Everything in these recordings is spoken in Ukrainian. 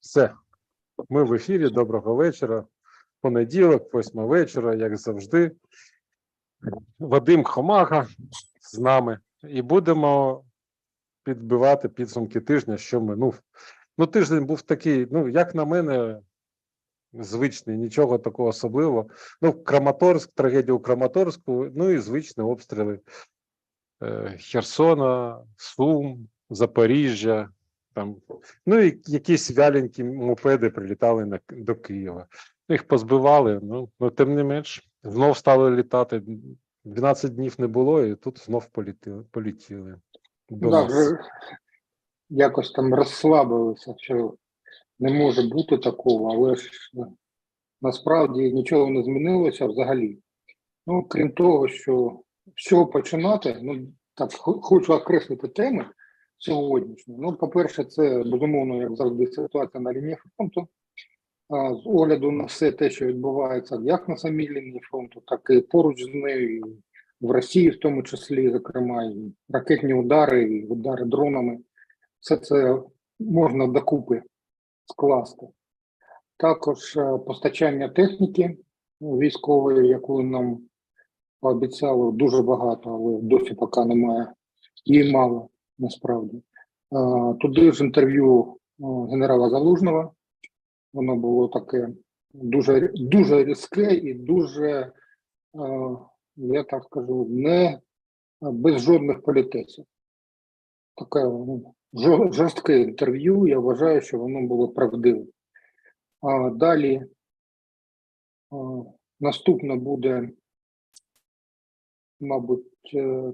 Все, ми в ефірі. Доброго вечора. Понеділок, 8 вечора, як завжди. Вадим Хомага з нами. І будемо підбивати підсумки тижня, що минув. Ну, тиждень був такий, як на мене, звичний, нічого такого особливого. Краматорськ, трагедія у Краматорську, і звичні обстріли Херсона, Сум, Запоріжжя. І якісь вяленькі мопеди прилітали до Києва. Їх позбивали, тим не менш, знов стали літати. 12 днів не було, і тут знов полетіли до нас. Вже якось там розслабилися, що не може бути такого, але ж насправді нічого не змінилося взагалі. Крім того, що з чого починати, хочу окреслити теми сьогоднішні. По-перше, це, безумовно, як завжди, ситуація на лінії фронту. З огляду на все те, що відбувається як на самій лінії фронту, так і поруч з нею, і в Росії в тому числі, зокрема, і ракетні удари, і удари дронами. Все це можна докупи скласти. Також постачання техніки військової, яку нам пообіцяли дуже багато, але досі поки немає. Її мало, насправді. Туди ж інтерв'ю генерала Залужного. Воно було таке дуже різке і дуже, я так скажу, не без жодних політесів. Таке жорстке інтерв'ю, я вважаю, що воно було правдивим. Далі наступне буде, мабуть,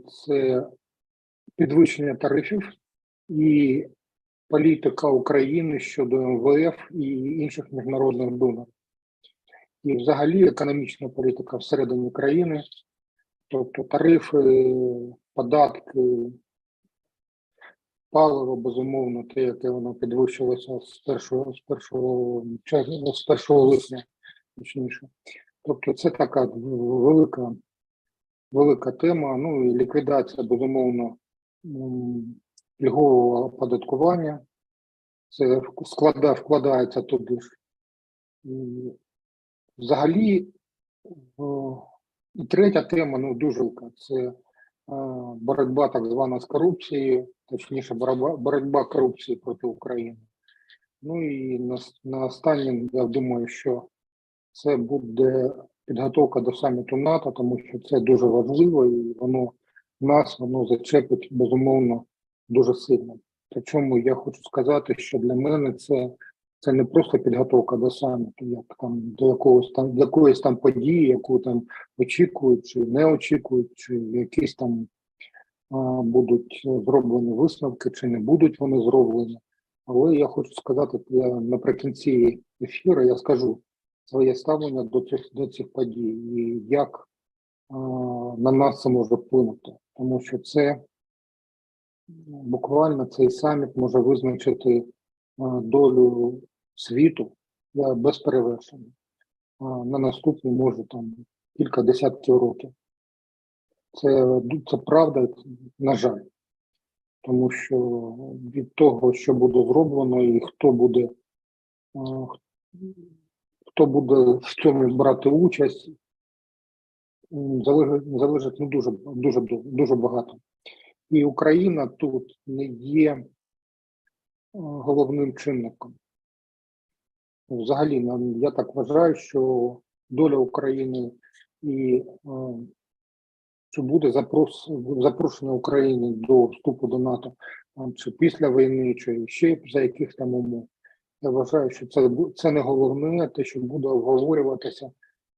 це підвищення тарифів і політика України щодо МВФ і інших міжнародних донорів. І взагалі економічна політика всередині країни, тобто тарифи, податки, паливо, безумовно, те, яке воно підвищилося з 1 липня, точніше. Тобто це така велика тема, і ліквідація, безумовно, пільгового оподаткування, це вкладається туди ж. І взагалі, і третя тема, дуже велика, це боротьба так звана з корупцією, точніше боротьба корупції проти України. І на останнє, я думаю, що це буде підготовка до саміту НАТО, тому що це дуже важливо і воно зачепить, безумовно, дуже сильно. Причому я хочу сказати, що для мене це не просто підготовка до саміту, як там до якоїсь там події, яку там очікують чи не очікують, чи якісь там будуть зроблені висновки, чи не будуть вони зроблені. Але я хочу сказати, наприкінці ефіру я скажу своє ставлення до цих подій і як на нас це може вплинути. Тому що це буквально цей саміт може визначити долю світу без перевершення. На наступні, може, там кілька десятків років. Це правда, на жаль. Тому що від того, що буде зроблено і хто буде в цьому брати участь, залежить дуже багато. І Україна тут не є головним чинником. Взагалі, я так вважаю, що доля України і чи буде запрошення України до вступу до НАТО, чи після війни, чи ще за яких там умов. Я вважаю, що це не головне, те, що буде обговорюватися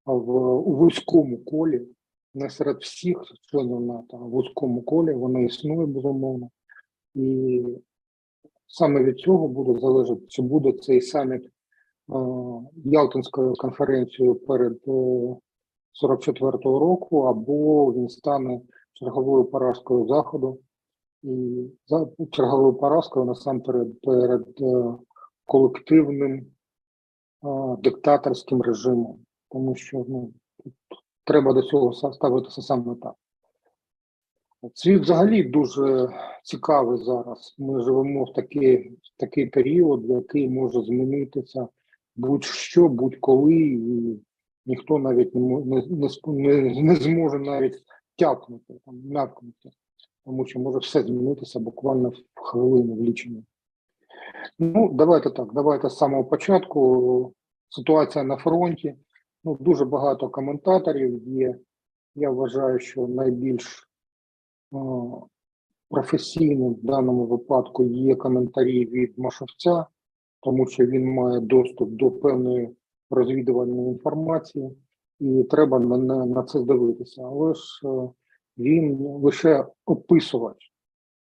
у вузькому колі, не серед всіх членів НАТО, а в вузькому колі, воно існує, безумовно. І саме від цього буде залежати, чи буде цей саміт Ялтинською конференцією перед 44-го року, або він стане черговою поразкою Заходу. І черговою поразкою насамперед перед колективним диктаторським режимом. Тому що треба до цього ставитися саме так. Світ взагалі дуже цікавий зараз. Ми живемо в такий період, який може змінитися будь-що, будь-коли, і ніхто навіть не зможе навіть тяпнути, м'якнути, тому що може все змінитися буквально в хвилину, в лічені. Ну, давайте так, давайте з самого початку. Ситуація на фронті. Ну, дуже багато коментаторів є. Я вважаю, що найбільш професійним в даному випадку є коментарі від Машовця, тому що він має доступ до певної розвідувальної інформації, і треба на це дивитися. Але ж він лише описувач,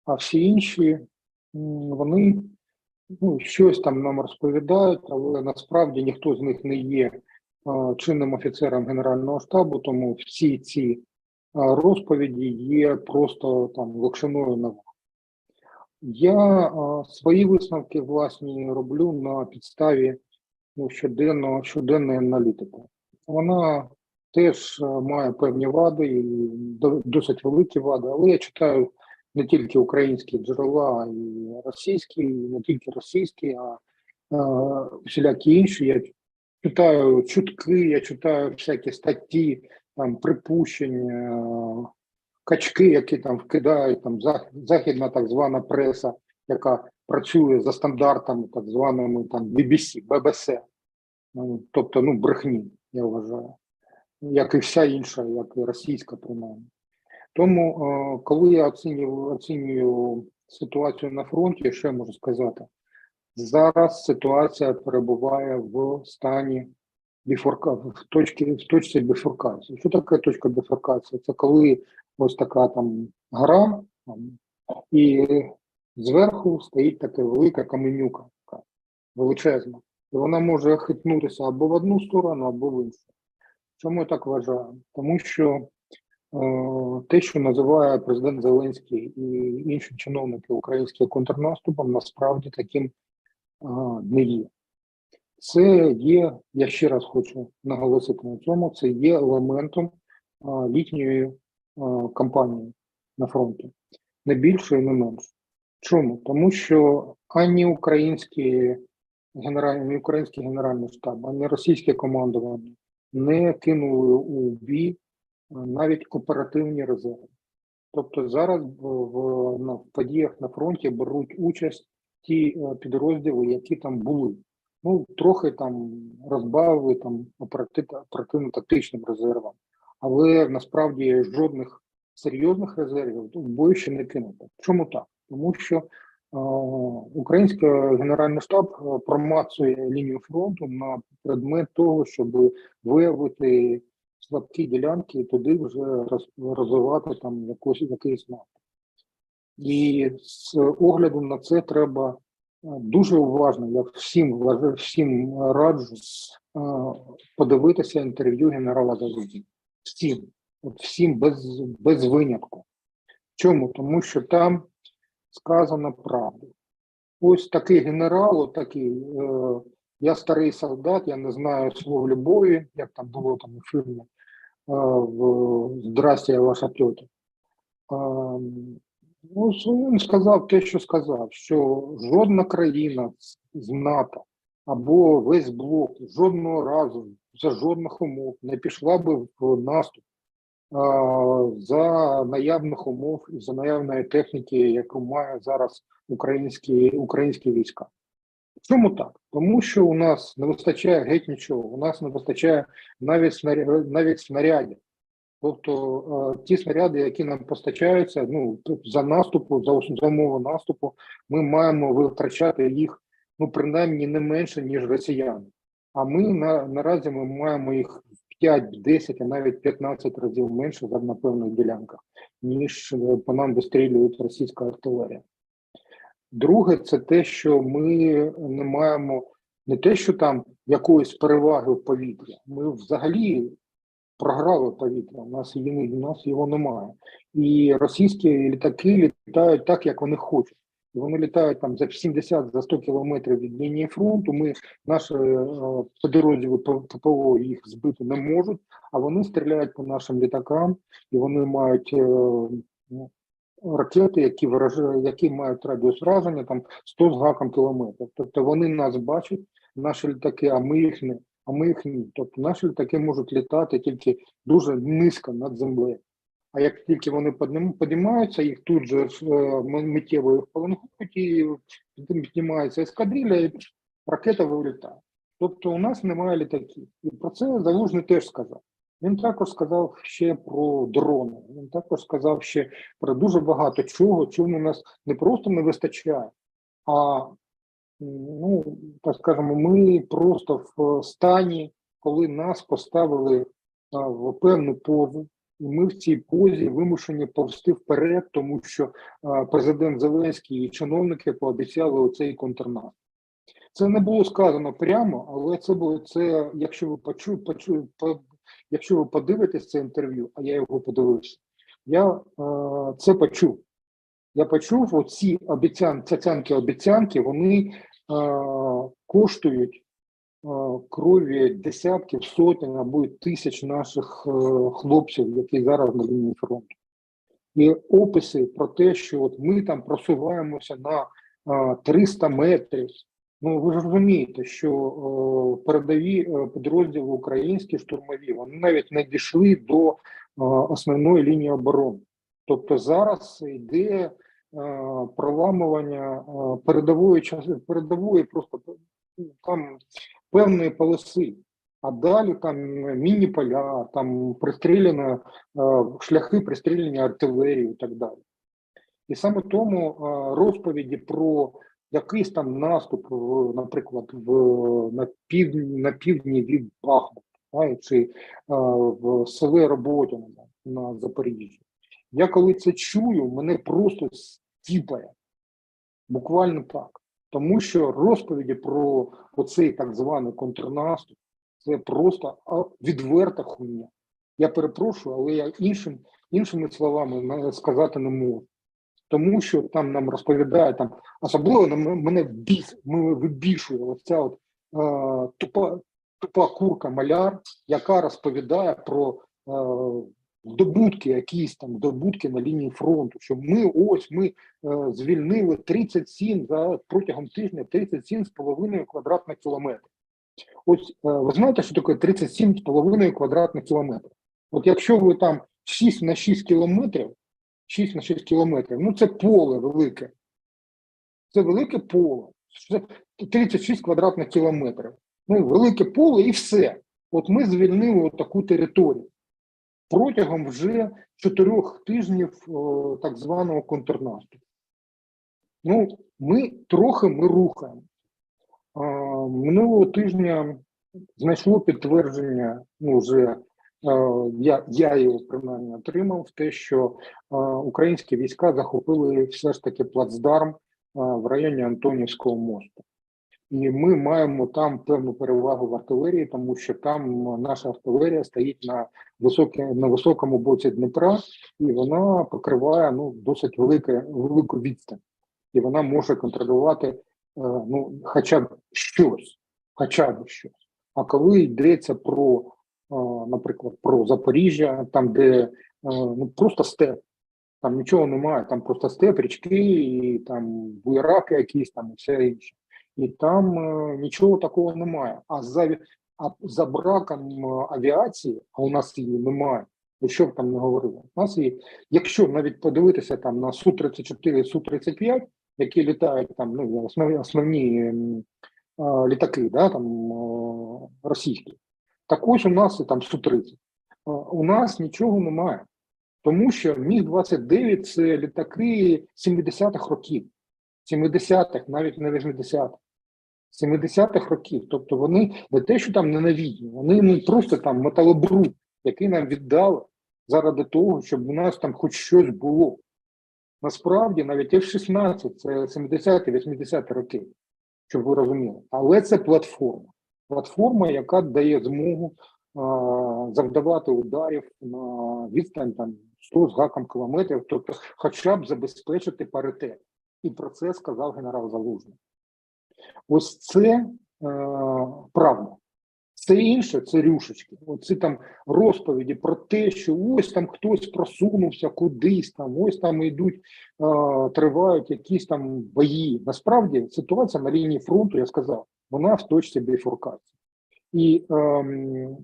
а всі інші вони щось там нам розповідають, але насправді ніхто з них не є чинним офіцером Генерального штабу, тому всі ці розповіді є просто там локшиною на вухо. Я свої висновки власні роблю на підставі щоденної аналітики. Вона теж має певні вади, і досить великі вади, але я читаю не тільки українські джерела, і російські, і не тільки російські, а всілякі інші. Я читаю чутки, я читаю всякі статті, там припущення, качки, які там вкидають, там західна так звана преса, яка працює за стандартами так званими там BBC. Тобто, брехні, я вважаю, як і вся інша, як і російська, принаймні. Тому, коли я оцінюю ситуацію на фронті, що я можу сказати? Зараз ситуація перебуває в стані в точці біфуркації. Що таке точка біфуркації? Це коли ось така там гора, і зверху стоїть така велика каменюка, така величезна. І вона може хитнутися або в одну сторону, або в іншу. Чому я так вважаю? Тому що те, що називає президент Зеленський і інші чиновники українським контрнаступом, насправді таким не є. Це є, я ще раз хочу наголосити на цьому, це є елементом літньої кампанії на фронті. Не більше і не менше. Чому? Тому що ані український генеральний штаб, ані російське командування не кинули у бій навіть оперативні резерви. Тобто зараз в подіях на фронті беруть участь ті підрозділи, які там були. Трохи там розбавили там оперативно-тактичним резервом, але насправді жодних серйозних резервів в бою ще не кинуто. Чому так? Тому що український Генеральний штаб промацує лінію фронту на предмет того, щоб виявити слабкі ділянки і туди вже розвивати там якийсь напрям. І з огляду на це треба дуже уважно, я всім раджу подивитися інтерв'ю генерала Залужного. Всім без винятку. Чому? Тому що там сказано правду. Ось такий генерал, я старий солдат, я не знаю слов любові, як там було там у фільмі «Здрасте, я ваша тьотя». Він сказав те, що сказав, що жодна країна з НАТО або весь блок жодного разу, за жодних умов не пішла би в наступ за наявних умов і за наявної техніки, яку має зараз українські війська. Чому так? Тому що у нас не вистачає геть нічого, у нас не вистачає навіть снарядів. Тобто ті снаряди, які нам постачаються, за умови наступу, ми маємо витрачати їх, принаймні не менше, ніж росіяни. А наразі ми маємо їх 5, 10, а навіть 15 разів менше на певних ділянках, ніж по нам вистрілюють російська артилерія. Друге, це те, що ми не маємо не те, що там якоїсь переваги в повітрі, ми взагалі програли повітря, у нас його немає. І російські літаки літають так, як вони хочуть. І вони літають там за 70-100 кілометрів від лінії фронту, наші підрозділи ППО їх збити не можуть, а вони стріляють по нашим літакам, і вони мають ракети, які мають радіус враження там 100 з гаком кілометрів. Тобто вони нас бачать, наші літаки, а ми їх ні. Тобто наші літаки можуть літати тільки дуже низько над землею. А як тільки вони піднімаються, їх тут же миттєво їх паленгують і піднімається ескадрилля, і ракета вилітає. Тобто у нас немає літаків. І про це Залужний теж сказав. Він також сказав ще про дрони, він також сказав ще про дуже багато чого у нас не просто не вистачає, а, ну, так скажемо, ми просто в стані, коли нас поставили в певну позу, і ми в цій позі вимушені повзти вперед, тому що президент Зеленський і чиновники пообіцяли оцей контрнаступ. Це не було сказано прямо, але якщо ви подивитесь це інтерв'ю, а я його подивився, я це почув. Я почув оці обіцянки, вони коштують крові десятків, сотень або тисяч наших хлопців, які зараз на лінії фронту. І описи про те, що от ми там просуваємося на 300 метрів. Ну, ви ж розумієте, що передові підрозділи українські штурмові, вони навіть не дійшли до основної лінії оборони. Тобто зараз йде проламування передової просто там певної полоси, а далі там міні-поля, там пристріляно, шляхи пристріляні артилерією і так далі. І саме тому розповіді про якийсь там наступ, наприклад, на півдні від Бахмута, чи в селі Роботине на Запоріжжі. Я коли це чую, мене просто стіпає. Буквально так. Тому що розповіді про оцей так званий контрнаступ – це просто відверта хуйня. Я перепрошую, але я іншими словами сказати не можу. Тому що там нам розповідає, там, особливо мене вибішує оця от, тупа курка-маляр, яка розповідає про якісь там здобутки на лінії фронту, що ми звільнили протягом тижня 37,5 квадратних кілометрів. Ось ви знаєте, що таке 37,5 квадратних кілометрів? От якщо ви там 6 на 6 кілометрів, ну це поле велике. Це велике поле. Це 36 квадратних кілометрів. Ну, велике поле і все. От ми звільнили таку територію протягом вже 4 тижнів так званого контрнаступу. Ну, ми рухаємо. Минулого тижня знайшло підтвердження, ну, вже я його принаймні отримав, те, що українські війська захопили все ж таки плацдарм в районі Антонівського мосту. І ми маємо там певну перевагу в артилерії, тому що там наша артилерія стоїть на високому боці Дніпра, і вона покриває досить велику відстань. І вона може контролювати хоча б щось. А коли йдеться про, наприклад, про Запоріжжя, там, де просто степ, там нічого немає, там просто степ, річки, і там буєраки якісь, там і все інше. І там нічого такого немає. А за браком авіації, а у нас її немає, що б там не говорили, у нас є, якщо навіть подивитися там на Су-34, Су-35, які літають там, основні літаки, да, там, російські, так ось у нас і там Су-30. У нас нічого немає, тому що Міг-29 – це літаки 70-х років. 70-х, навіть не 80-х. 70-х років. Тобто вони не те, що там ненавідні, вони просто там металобруд, який нам віддали заради того, щоб у нас там хоч щось було. Насправді, навіть F-16 – це 70-80-ті роки, щоб ви розуміли. Але це платформа. Платформа, яка дає змогу завдавати ударів на відстань там 100 з гаком кілометрів, тобто хоча б забезпечити паритет. І про це сказав генерал Залужний. Ось це правда. Все інше це рюшечки. Оці там розповіді про те, що ось там хтось просунувся кудись, там ось там йдуть, тривають якісь там бої. Насправді ситуація на лінії фронту, я сказав, вона в точці біфуркації. І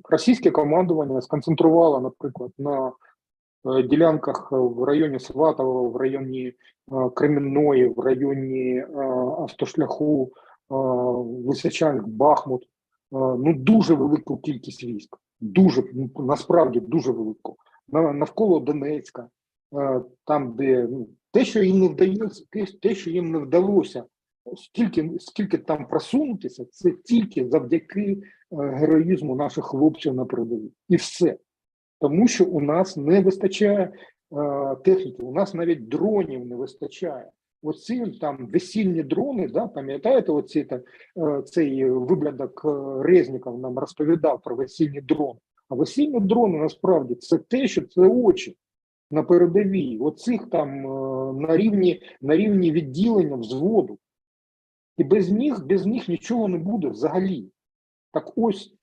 російське командування сконцентрувало, наприклад, на ділянках в районі Сватового, в районі Кремінної, в районі автошляху Лисичанськ-Бахмут, ну дуже велику кількість військ, дуже, насправді дуже велику. Навколо Донецька, там, де те, що їм не вдається, те, що їм не вдалося, скільки там просунутися, це тільки завдяки героїзму наших хлопців на передовій. І все. Тому що у нас не вистачає техніки, у нас навіть дронів не вистачає. Оці там весільні дрони, да, пам'ятаєте, цей виблядок Резніков нам розповідав про весільні дрони. А весільні дрони насправді це те, що це очі на передовій. Оцих там на рівні відділення взводу. І без них нічого не буде взагалі. Так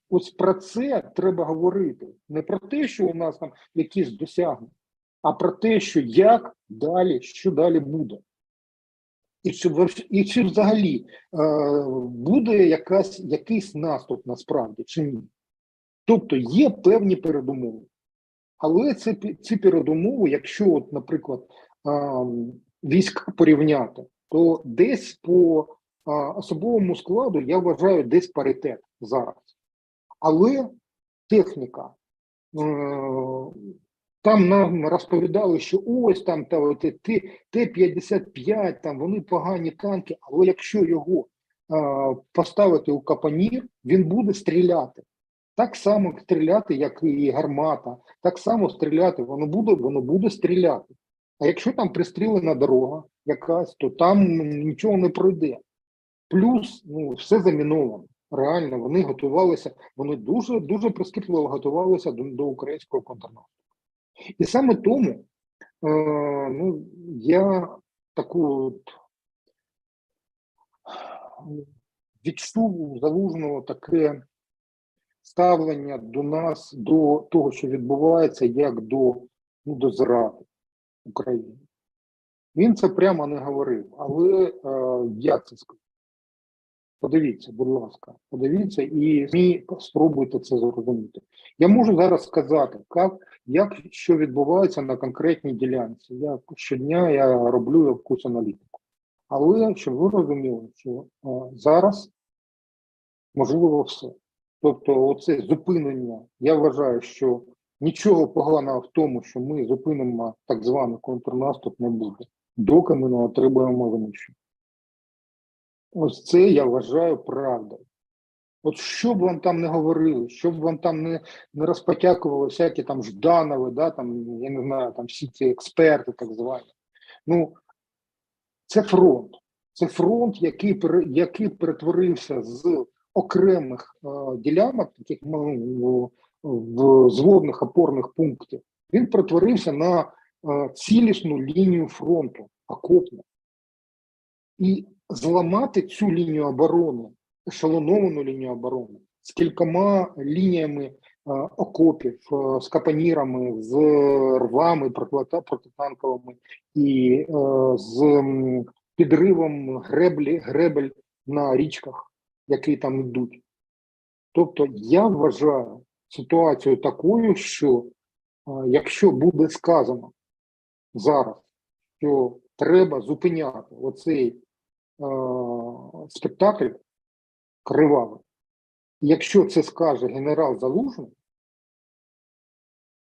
ось про це треба говорити. Не про те, що у нас там якісь досягнення, а про те, що як далі, що далі буде. І чи взагалі буде якийсь наступ насправді, чи ні. Тобто є певні передумови. Але ці передумови, якщо, от, наприклад, війська порівняти, то десь по особовому складу, я вважаю, десь паритет зараз. Але техніка, там нам розповідали, що ось там Т-55, там вони погані танки, але якщо його поставити у капонір, він буде стріляти. Так само стріляти, як і гармата, так само стріляти, воно буде стріляти. А якщо там пристрілена дорога якась, то там нічого не пройде. Плюс, все заміновано. Реально, вони готувалися, вони дуже прискіпливо готувалися до українського контрнаступу. І саме тому я таку відчув у Залужного таке ставлення до нас, до того, що відбувається, як до зради України. Він це прямо не говорив, але я це скажу. Подивіться, будь ласка, подивіться і спробуйте це зрозуміти. Я можу зараз сказати, як що відбувається на конкретній ділянці. Щодня я роблю якусь аналітику. Але щоб ви розуміли, що зараз можливо все. Тобто оце зупинення, я вважаю, що нічого поганого в тому, що ми зупинимо так званий контрнаступ, не буде, доки ми не отримаємо винищення. Ось це я вважаю правдою. От що б вам там не говорили, що б вам там не розпотякували всякі там Жданови, да, там, я не знаю, там всі ці експерти так звані. Це фронт. Це фронт, який перетворився з окремих ділянок, таких в зводних опорних пунктів, він перетворився на цілісну лінію фронту, окопну. І зламати цю лінію оборони, ешелоновану лінію оборони, з кількома лініями окопів, з капонірами, з рвами протитанковими і з підривом гребель на річках, які там йдуть. Тобто я вважаю ситуацію такою, що якщо буде сказано зараз, що треба зупиняти оцей спектакль кривавий, якщо це скаже генерал Залужний,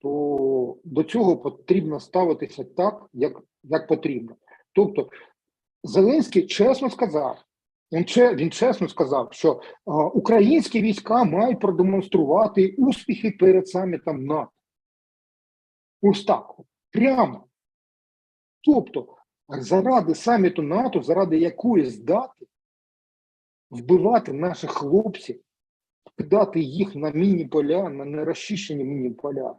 то до цього потрібно ставитися так, як потрібно. Тобто Зеленський чесно сказав, він чесно сказав, що українські війська мають продемонструвати успіхи перед самітом НАТО. Ось так, прямо. Тобто, заради саміту НАТО, заради якоїсь дати, вбивати наших хлопців, кидати їх на міні-поля, на нерозчищені міні-поля.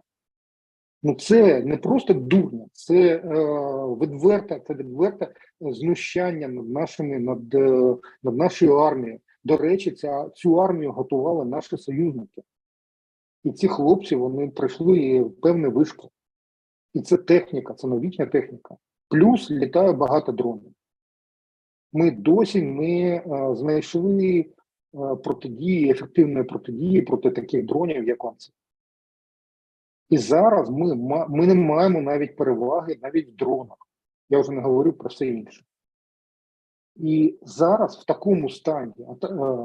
Це не просто дурня, це відверте знущання над нашою армією, До речі, цю армію готували наші союзники. І ці хлопці, вони пройшли певні вишки. І це техніка, це новітня техніка. Плюс літає багато дронів. Ми досі не знайшли протидії, ефективної протидії проти таких дронів, як Ланцет. І зараз ми не маємо навіть переваги навіть в дронах. Я вже не говорю про все інше. І зараз в такому стані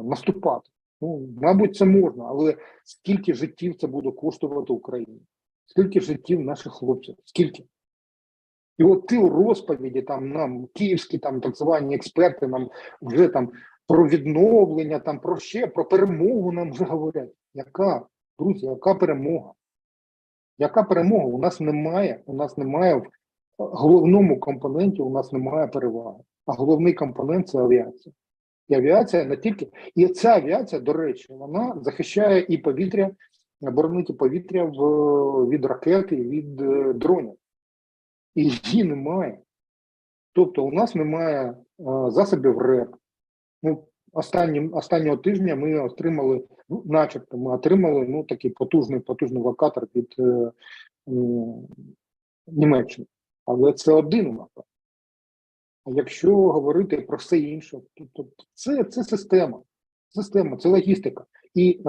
наступати, ну, мабуть, це можна, але скільки життів це буде коштувати Україні? Скільки життів наших хлопців? Скільки? І от ті розповіді там нам, київські там так звані експерти нам вже там про відновлення, там про перемогу нам вже говорять. Яка, друзі, яка перемога? Яка перемога? У нас немає в головному компоненті, у нас немає переваги. А головний компонент – це авіація. І авіація не тільки... І ця авіація, до речі, вона захищає і повітря, боронить повітря від ракет і від дронів. І її немає. Тобто у нас немає засобів РЕП. Ну, останнього тижня ми отримали, ну, начебто ми отримали, ну, такий потужний локатор від Німеччини. Але це один локатор. А якщо говорити про все інше, то це система. Система, це логістика. І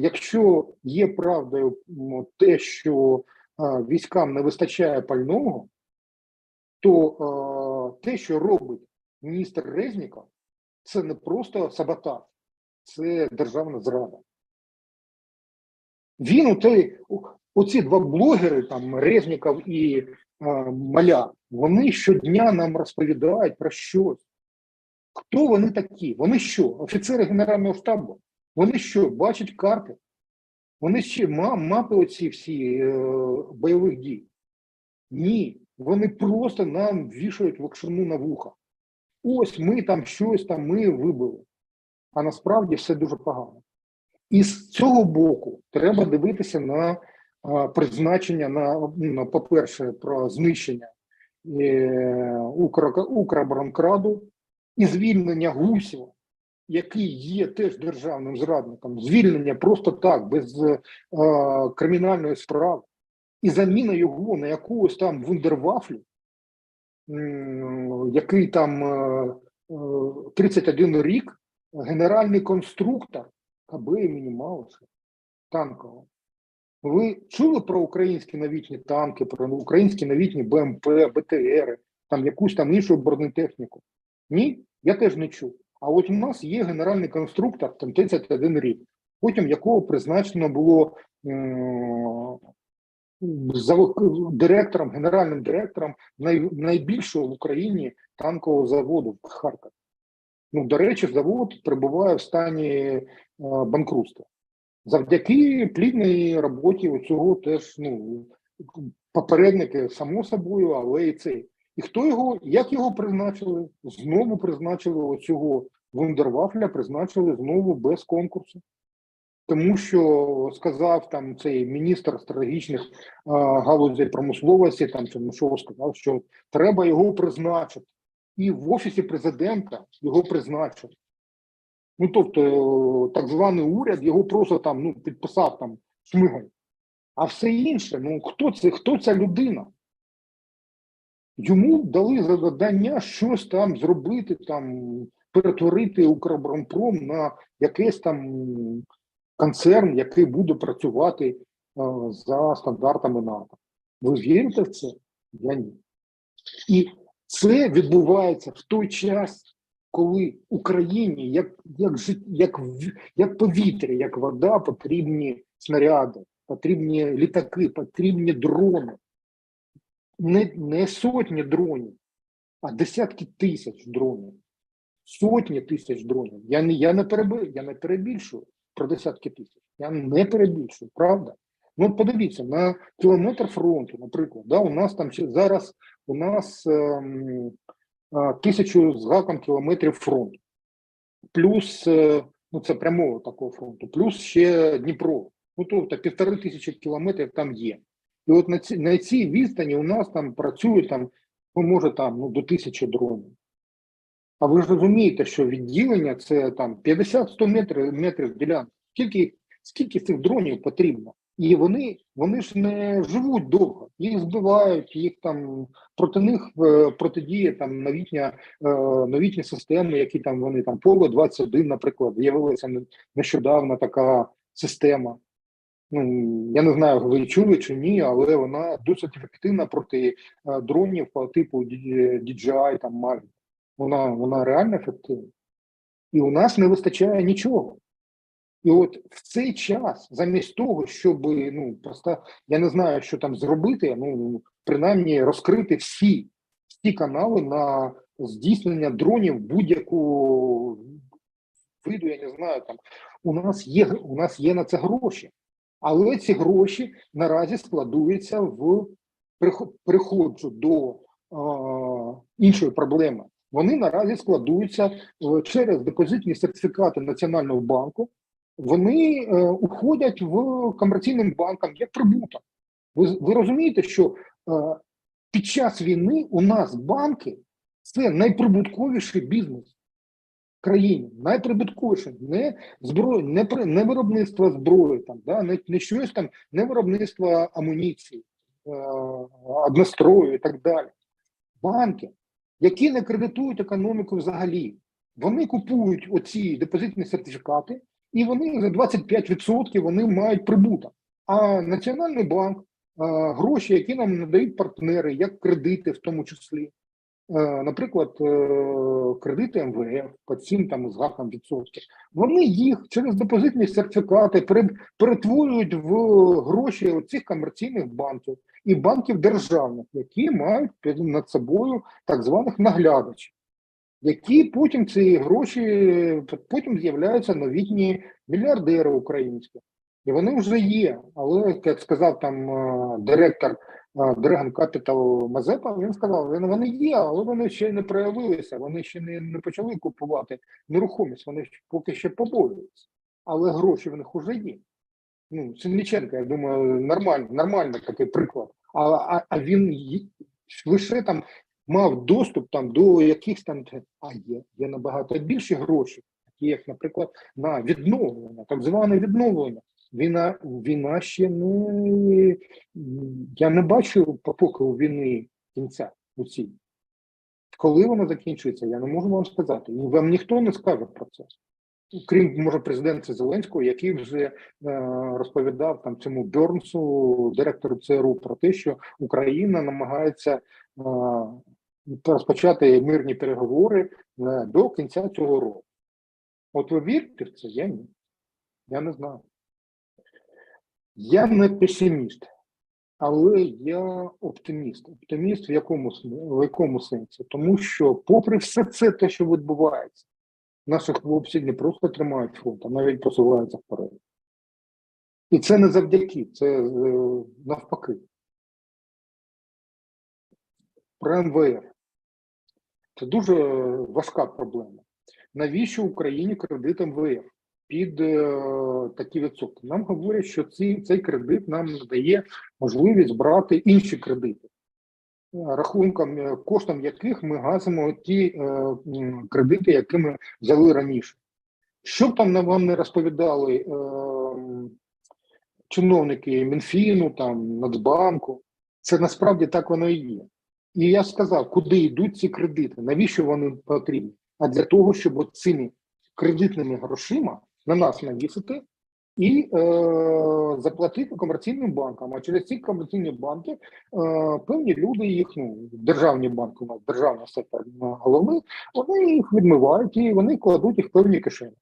якщо є правдою те, що військам не вистачає пального, то те, що робить міністр Резніков, це не просто саботаж, це державна зрада. Він, оці два блогери, там, Резніков і Маляр, вони щодня нам розповідають про щось. Хто вони такі? Вони що? Офіцери Генерального штабу? Вони що, бачать карти? Вони ще мапи оці всі бойових дій? Ні. Вони просто нам вішають локшину на вуха. Ось ми там щось там, ми вибили. А насправді все дуже погано. І з цього боку треба дивитися на призначення, по-перше, про знищення Укроборонкраду і звільнення Гусєва, який є теж державним зрадником, звільнення просто так, без кримінальної справи, і заміна його на якогось там вундервафлю, який там 31 рік, генеральний конструктор КБ імені Мауса, танкового. Ви чули про українські новітні танки, про українські новітні БМП, БТРи, там якусь там іншу бронетехніку? Ні? Я теж не чув. А от у нас є генеральний конструктор, там 31 рік, потім якого призначено було генеральним директором найбільшого в Україні танкового заводу в Харкові. Ну, до речі, завод перебуває в стані банкрутства. Завдяки плідній роботі цього теж, ну, попередники, само собою, але і цей. І як його призначили? Знову призначили оцього вундервафля, призначили знову без конкурсу. Тому що сказав там цей міністр стратегічних галузей промисловості, там Чернишов сказав, що треба його призначити. І в Офісі президента його призначили. Ну, тобто, так званий уряд його просто там, ну, підписав там Шмигаль. А все інше, ну, хто ця людина? Йому дали завдання щось там зробити, там, перетворити Укроборонпром на якийсь там концерн, який буде працювати за стандартами НАТО. Ви вірите в це? Я ні. І це відбувається в той час, коли Україні, як повітря, як вода, потрібні снаряди, потрібні літаки, потрібні дрони. Не сотні дронів, а десятки тисяч дронів. Сотні тисяч дронів. Я не перебільшую про десятки тисяч. Я не перебільшую, правда? Ну, подивіться, на кілометр фронту, наприклад, да, у нас там зараз 1000 з гаком кілометрів фронту. Плюс, ну, це прямого такого фронту, плюс ще Дніпро. Ну, тобто 1500 кілометрів там є. І от на цій відстані у нас там працює там, ну, може там, ну, до 1000 дронів. А ви ж розумієте, що відділення це там 50-100 метрів ділянки. Скільки цих дронів потрібно? І вони ж не живуть довго. Їх збивають, їх там проти них протидіє там новітні системи, які там вони там Поло 21, наприклад, з'явилася нещодавно така система. Ну, я не знаю, ви чули чи ні, але вона досить ефективна проти дронів по типу DJI, там Mavic. Вона реально ефективна. І у нас не вистачає нічого. І от в цей час, замість того, щоб, ну, просто, я не знаю, що там зробити, ну, принаймні розкрити всі канали на здійснення дронів будь-яку виду, я не знаю, там, у нас є на це гроші. Але ці гроші наразі складуються переходжу до іншої проблеми. Вони наразі складуються через депозитні сертифікати Національного банку. Вони уходять в комерційним банкам як прибуток. Ви розумієте, що під час війни у нас банки – це найприбутковіший бізнес в країні. Найприбутковіший. Не зброї, не виробництво зброї, там, да, не щось там, не виробництво амуніції, однострою і так далі. Банки, які не кредитують економіку взагалі, вони купують оці депозитні сертифікати, і вони за 25% вони мають прибуток. А Національний банк, гроші, які нам надають партнери, як кредити в тому числі, наприклад, кредити МВФ по цим там з гаком відсотків, вони їх через депозитні сертифікати перетворюють в гроші цих комерційних банків і банків державних, які мають над собою так званих наглядачів, які потім ці гроші, потім з'являються новітні мільярдери українські. І вони вже є, але, як сказав там директор Dragon Capital Мазепа, він сказав, вони є, але вони ще не проявилися, вони ще не почали купувати нерухомість, вони поки ще побоюються. Але гроші в них вже є. Ну, Синниченко, я думаю, нормальний такий приклад. А він лише там мав доступ там до якихось там, є набагато більші гроші, такі як, наприклад, на відновлення, так зване відновлення. Війна ще не... Я не бачу поки у війни кінця у цій. Коли вона закінчується, я не можу вам сказати. І вам ніхто не скаже про це. Крім, може, президента Зеленського, який вже розповідав там цьому Бьорнсу, директору ЦРУ, про те, що Україна намагається розпочати мирні переговори до кінця цього року. От ви вірите в це? Я ні. Я не знаю. Я не песиміст, але я оптиміст. Оптиміст в якому сенсі? Тому що попри все це, те, що відбувається, наші хлопці не просто тримають фронт, а навіть посуваються вперед. І це не завдяки, це навпаки. Про МВФ. Це дуже важка проблема. Навіщо Україні кредит МВФ під такі відсотки? Нам говорять, що цей кредит нам надає можливість брати інші кредити, коштом яких ми гасимо ті кредити, які ми взяли раніше. Що б там вам не розповідали чиновники Мінфіну, там, Нацбанку, це насправді так воно і є. І я сказав, куди йдуть ці кредити, навіщо вони потрібні? А для того, щоб цими кредитними грошима на нас навісити і заплатити комерційним банкам. А через ці комерційні банки певні люди їх, державні банки, у нас державний сектор головний, вони їх відмивають і вони кладуть їх в певні кишені.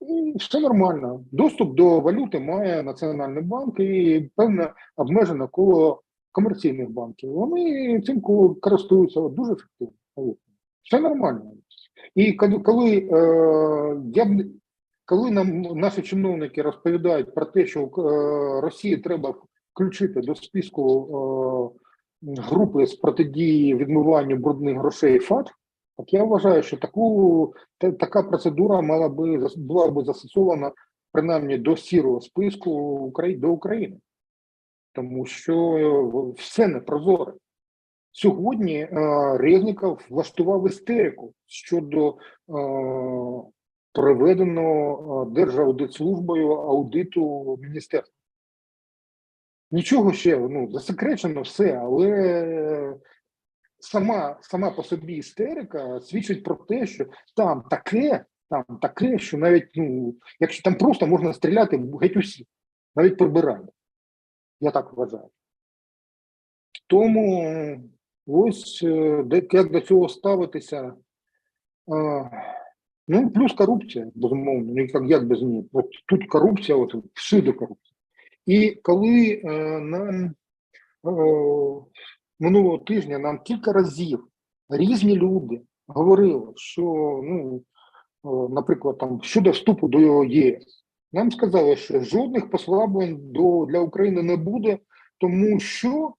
І все нормально. Доступ до валюти має Національний банк і певне обмежене коло комерційних банків. Вони цим користуються дуже ефективно. Все нормально. І коли нам наші чиновники розповідають про те, що Росії треба включити до списку групи з протидії відмиванню брудних грошей ФАТ, так я вважаю, що така процедура була б застосована принаймні до сірого списку до України. Тому що все непрозоре. Сьогодні Резніков влаштував істерику щодо проведеного Держаудитслужбою аудиту міністерства. Нічого ще, засекречено все, але сама по собі істерика свідчить про те, що там таке, що навіть, якщо там просто можна стріляти геть усі, навіть прибирання. Я так вважаю. Тому ось як до цього ставитися. Плюс корупція, безумовно, як без неї. От тут корупція, от всюди корупція. І коли нам минулого тижня нам кілька разів різні люди говорили, що, наприклад, там щодо вступу до ЄС, нам сказали, що жодних послаблень для України не буде,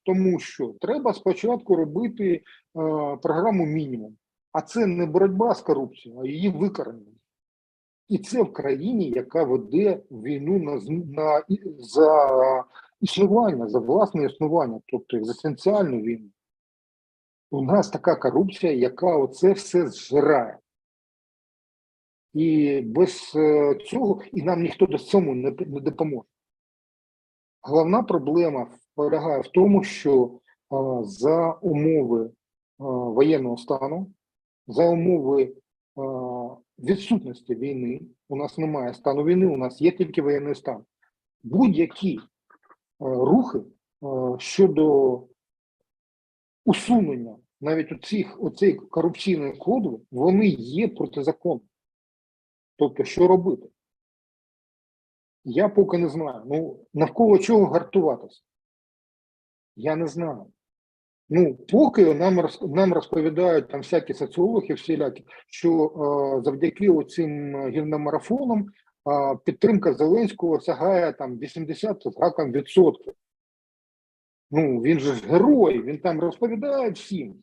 тому що треба спочатку робити програму мінімум. А це не боротьба з корупцією, а її викоренення. І це в країні, яка веде війну за існування, за власне існування, тобто екзистенціальну війну. У нас така корупція, яка оце все зжирає. І без цього, і нам ніхто до цьому не допоможе. Головна проблема полягає в тому, що за умови воєнного стану, за умови відсутності війни, у нас немає стану війни, у нас є тільки воєнний стан. Будь-які рухи щодо усунення навіть оцей корупційної коду, вони є протизаконними. Тобто, що робити? Я поки не знаю. Навколо чого гартуватися? Я не знаю. Поки нам розповідають там всякі соціологи, всілякі, що завдяки оцим гівномарафонам підтримка Зеленського сягає там 80 з гаком відсотків. Він же ж герой, він там розповідає всім.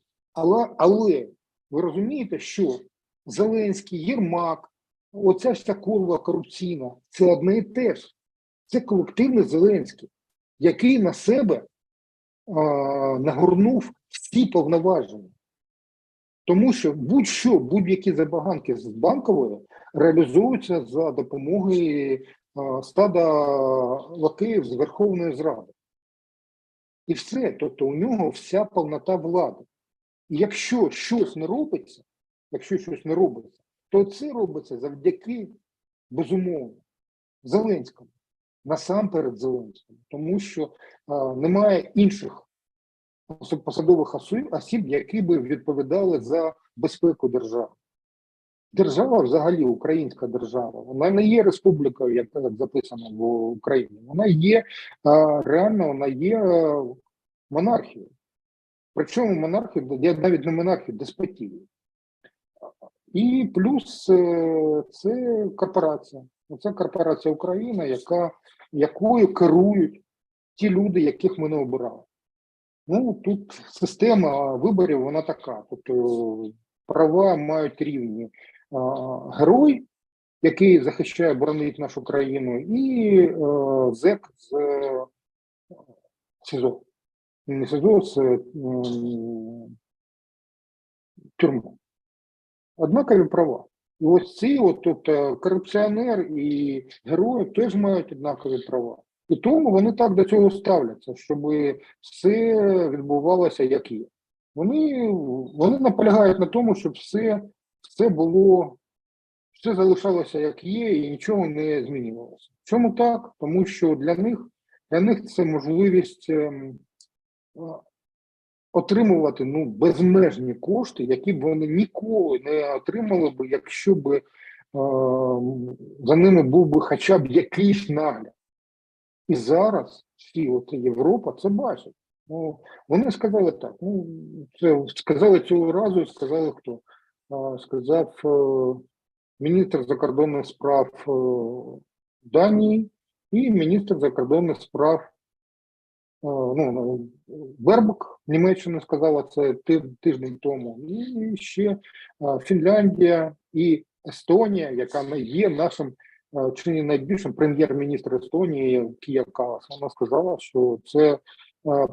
Але ви розумієте, що Зеленський, Єрмак, оця вся курва корупційна, це одне і те ж. Це колективний Зеленський, який на себе нагорнув всі повноваження. Тому що будь-які забаганки з Банкової реалізуються за допомогою стада лакеїв з Верховної Ради. І все, тобто у нього вся повнота влади. І якщо щось не робиться, то це робиться завдяки, безумовно, Зеленському. Насамперед Зеленському. Тому що немає інших посадових осіб, які би відповідали за безпеку держави. Держава взагалі, українська держава, вона не є республікою, як записано в Україні. Вона є, реально, вона є монархією. Причому монархією, навіть не монархією, деспотією. І плюс це корпорація. Це корпорація Україна, якою керують ті люди, яких ми не обирали. Тут система виборів, вона така. Тобто права мають рівні герой, який захищає, боронить нашу країну, і зек з СІЗО. Не СІЗО, з тюрми. Однакові права. І ось ці, корупціонер і герої теж мають однакові права. І тому вони так до цього ставляться, щоб все відбувалося як є. Вони наполягають на тому, щоб все залишалося як є і нічого не змінювалося. Чому так? Тому що для них це можливість отримувати безмежні кошти, які б вони ніколи не отримали б, якщо б за ними був би хоча б якийсь нагляд. І зараз Європа це бачить. Вони сказали так. Сказали цього разу, сказали хто? Сказав міністр закордонних справ Данії і міністр закордонних справ Бербок Німеччини сказала це тиждень тому. І ще Фінляндія і Естонія, яка є нашим чи не найбільшим прем'єр-міністр Естонії Кія Калас, вона сказала, що це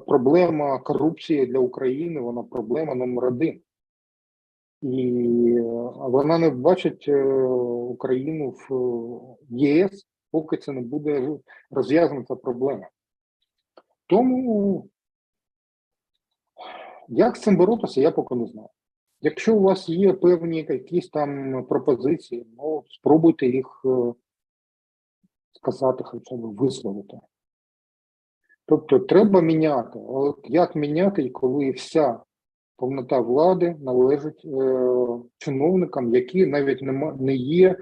проблема корупції для України, вона проблема номер один. І вона не бачить Україну в ЄС, поки це не буде розв'язана ця проблема. Тому як з цим боротися, я поки не знаю. Якщо у вас є певні якісь там пропозиції, ну, спробуйте їх сказати, хоча б висловити. Тобто треба міняти. Але як міняти, коли вся повнота влади належить чиновникам, які навіть не є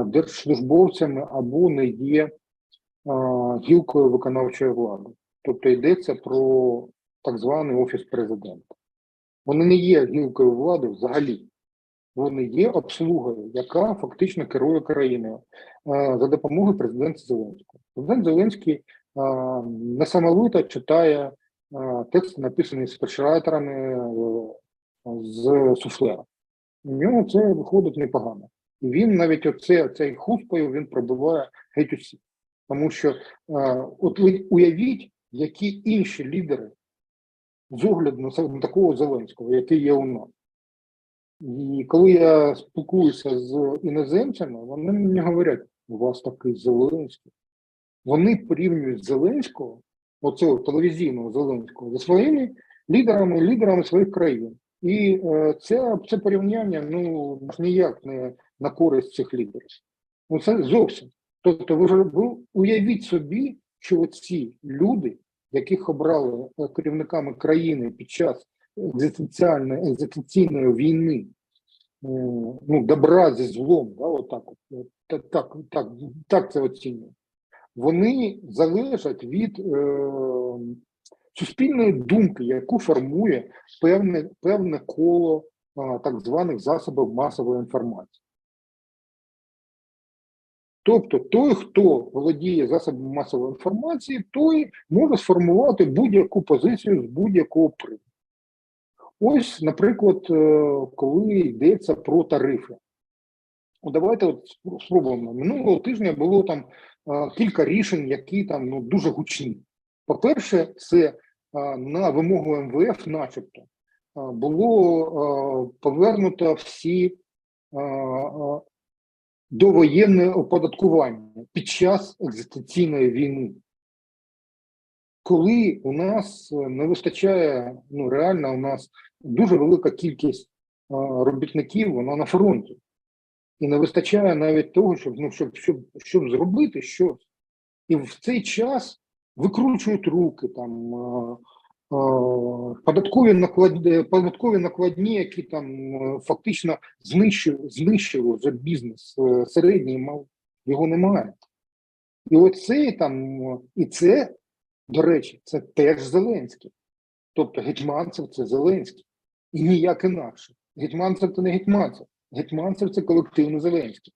держслужбовцями або не є гілкою виконавчої влади. Тобто йдеться про так званий Офіс Президента. Вони не є гілкою влади взагалі. Вони є обслугою, яка фактично керує країною за допомогою президента Зеленського. Президент Зеленський несамовито читає тексти, написані спічрайтерами з суфлера. У нього це виходить непогано. І він навіть цей хустою він пробиває геть усі. Тому що от ви уявіть, які інші лідери з огляду на такого Зеленського, який є у нас. І коли я спілкуюся з іноземцями, вони мені говорять, у вас такий Зеленський. Вони порівнюють Зеленського, оцього телевізійного Зеленського, зі своїми лідерами своїх країн. І це порівняння ніяк не на користь цих лідерів. Ну це зовсім. Тобто ви уявіть собі, що ці люди, яких обрали керівниками країни під час екзистенційної війни, добра зі злом, так це оцінює. Вони залежать від суспільної думки, яку формує певне коло так званих засобів масової інформації. Тобто той, хто володіє засобами масової інформації, той може сформувати будь-яку позицію з будь-якого приводу. Ось, наприклад, коли йдеться про тарифи. Давайте спробуємо. Минулого тижня було там кілька рішень, які там дуже гучні. По-перше, це на вимогу МВФ начебто було повернуто всі довоєнне оподаткування під час екзистенційної війни. Коли у нас не вистачає, реально у нас дуже велика кількість робітників, вона на фронті. І не вистачає навіть того, щоб зробити щось. І в цей час викручують руки, там, податкові накладні, які там фактично знищили вже бізнес середній, мав, його немає. І оцей там, і це, до речі, це теж Зеленський. Тобто Гетьманцев – це Зеленський. І ніяк інакше. Гетьманцев – це не Гетьманцев. Гетьманцев – це колективний Зеленський.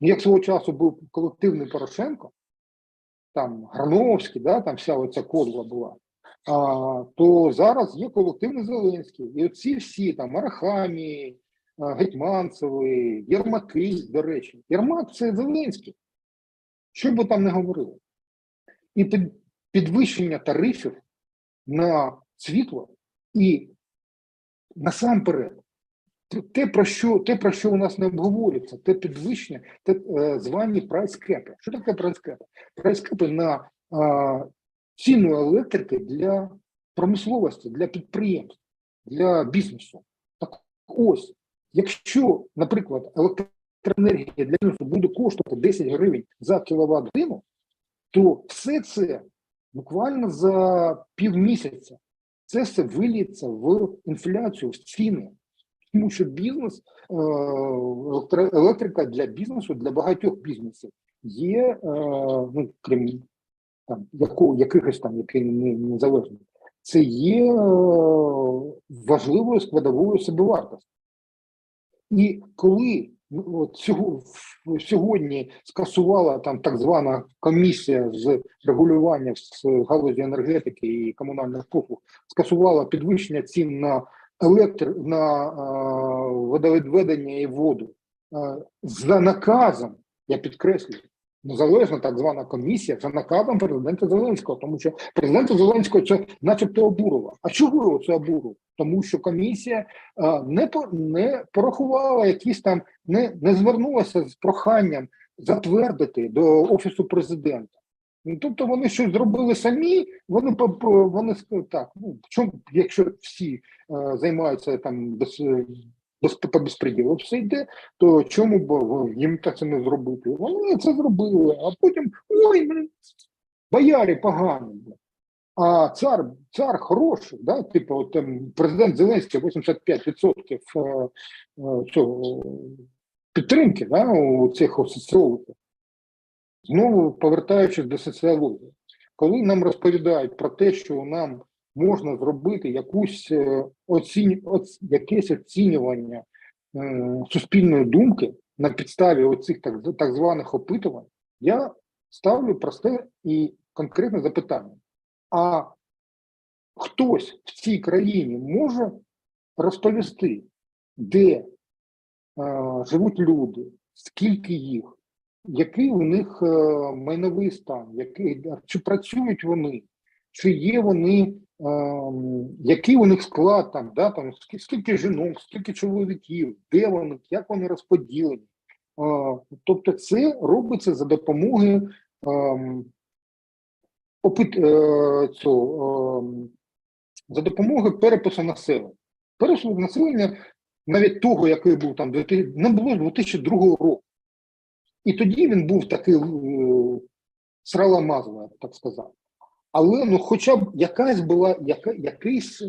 Як свого часу був колективний Порошенко, там Грановський, там вся оця кодла була, то зараз є колективний Зеленський. І оці всі там Арахамії, Гетьманцеви, Єрмаки, до речі. Єрмак – це Зеленський. Що б ви там не говорили. І підвищення тарифів на світло і насамперед те, про що у нас не обговорюється, те підвищення, звані прайскепи. Що таке прайскепи? Прайскепи на ціну електрики для промисловості, для підприємств, для бізнесу. Так ось, якщо, наприклад, електроенергія для бізнесу буде коштувати 10 гривень за кіловат-годину, то все це буквально за півмісяця це все виліється в інфляцію, в ціни. Тому що бізнес, електрика для бізнесу, для багатьох бізнесів є, крім якихось там, які незалежні, це є важливою складовою собівартості. І коли сьогодні скасувала там так звана комісія з регулювання в галузі енергетики і комунальних послуг, скасувала підвищення цін на на водовідведення і воду за наказом, я підкреслюю, незалежна так звана комісія за наказом президента Зеленського, тому що президента Зеленського це начебто обурило. А чого його це обурило? Тому що комісія не порахувала якісь там, не звернулася з проханням затвердити до Офісу президента. Ну, тобто вони щось зробили самі, вони так, чому, якщо всі займаються там по безпреділу все йде, то чому б їм це не зробити? Вони це зробили, а потім, бояри погані. А цар хороший, да? Типу, от, президент Зеленський 85% цього підтримки, да, у цих соціологів. Знову повертаючись до соціології, коли нам розповідають про те, що нам можна зробити якесь оцінювання суспільної думки на підставі оцих так званих опитувань, я ставлю просте і конкретне запитання. А хтось в цій країні може розповісти, де живуть люди, скільки їх, який у них майновий стан, чи працюють вони, чи є вони, який у них склад, там, да, там, скільки жінок, скільки чоловіків, де вони, як вони розподілені. Тобто це робиться за допомогою за допомогою перепису населення. Перепис населення, навіть того, який був там, не було з 2002 року. І тоді він був такий срала-мазла, я б так сказав. Але хоча б якийсь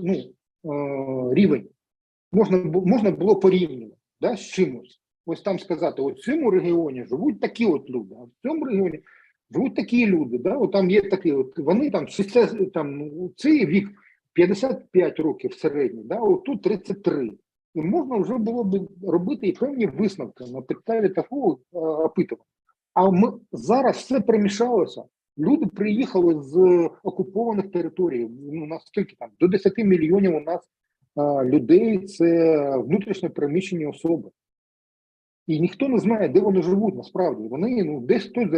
рівень можна було порівнювати, да, з чимось. Ось там сказати, от в цьому регіоні живуть такі от люди, а в цьому регіоні живуть такі люди. Да? От там є такі, вони цей вік 55 років середній, да? От тут 33. І можна вже було б робити і певні висновки на підставі такого опитування. А зараз все перемішалося. Люди приїхали з окупованих територій. Наскільки там? До 10 мільйонів у нас людей – це внутрішньо переміщені особи. І ніхто не знає, де вони живуть насправді. Вони, десь хтось